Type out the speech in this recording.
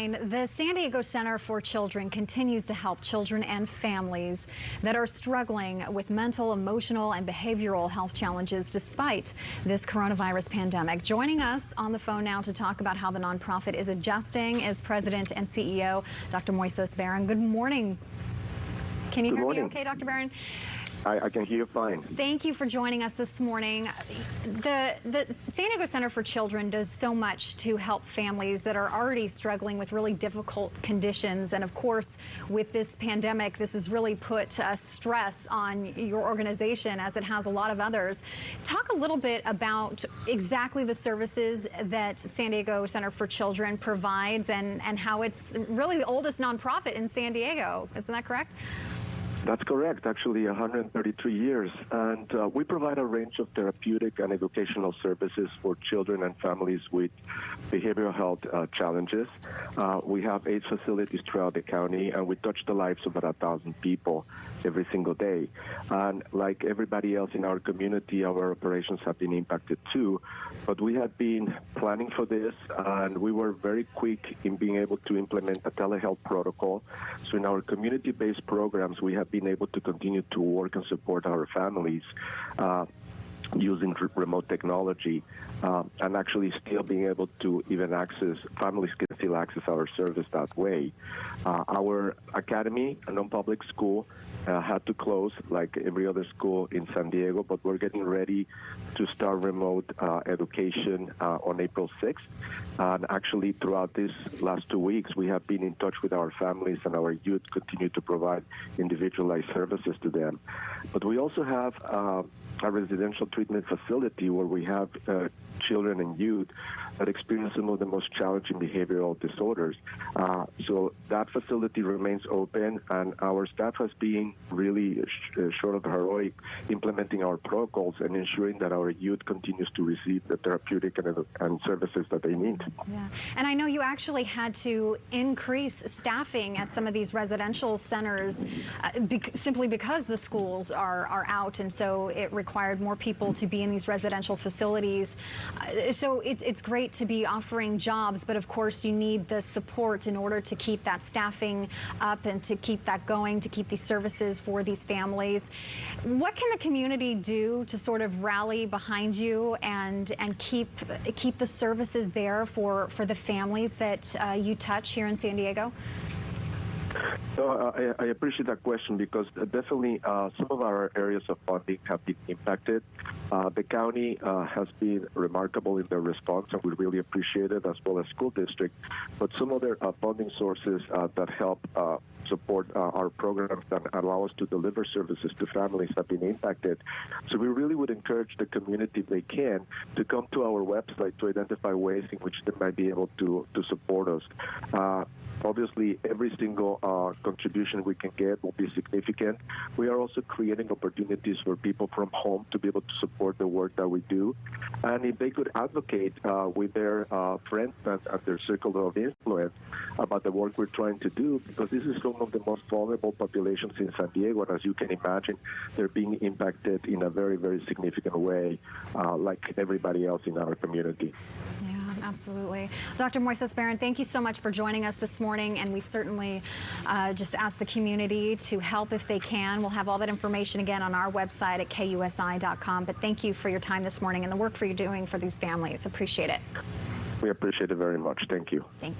The San Diego Center for Children continues to help children and families that are struggling with mental, emotional, and behavioral health challenges despite this coronavirus pandemic. Joining us on the phone now to talk about how the nonprofit is adjusting is President and CEO Dr. Moises Baron. Good morning. Can you hear me okay, Dr. Baron? I can hear you fine. Thank you for joining us this morning. The San Diego Center for Children does so much to help families that are already struggling with really difficult conditions. And of course, with this pandemic, this has really put stress on your organization, as it has a lot of others. Talk a little bit about exactly the services that San Diego Center for Children provides and how it's really the oldest nonprofit in San Diego. Isn't that correct? That's correct, actually 133 years. And we provide a range of therapeutic and educational services for children and families with behavioral health challenges. We have 8 facilities throughout the county, and we touch the lives of about 1,000 people every single day. And like everybody else in our community, our operations have been impacted too. But we have been planning for this, and we were very quick in being able to implement a telehealth protocol. So in our community-based programs, we have been able to continue to work and support our families using remote technology, and actually still being able to even families can still access our service that way. Our academy, a non-public school, had to close like every other school in San Diego, but we're getting ready to start remote education on April 6th. And actually, throughout these last 2 weeks, we have been in touch with our families, and our youth continue to provide individualized services to them. But we also have a residential treatment facility where we have children and youth that experience some of the most challenging behavioral disorders. So that facility remains open, and our staff has been really short of heroic implementing our protocols and ensuring that our youth continues to receive the therapeutic and services that they need. Yeah, and I know you actually had to increase staffing at some of these residential centers simply because the schools are out, and so it required more people to be in these residential facilities. So it's great to be offering jobs, but of course you need the support in order to keep that staffing up and to keep that going, to keep these services for these families. What can the community do to sort of rally behind you and keep the services there for the families that you touch here in San Diego? So I appreciate that question, because definitely some of our areas of funding have been impacted. The county has been remarkable in their response, and we really appreciate it, as well as school district. But some other funding sources that help support our programs that allow us to deliver services to families have been impacted. So we really would encourage the community, if they can, to come to our website to identify ways in which they might be able to support us. Obviously, every single contribution we can get will be significant. We are also creating opportunities for people from home to be able to support the work that we do. And if they could advocate with their friends and their circle of influence about the work we're trying to do, because this is some of the most vulnerable populations in San Diego. And as you can imagine, they're being impacted in a very, very significant way, like everybody else in our community. Yeah. Absolutely. Dr. Moises Baron, thank you so much for joining us this morning, and we certainly just ask the community to help if they can. We'll have all that information again on our website at KUSI.com, but thank you for your time this morning and the work you're doing for these families. Appreciate it. We appreciate it very much. Thank you. Thank you.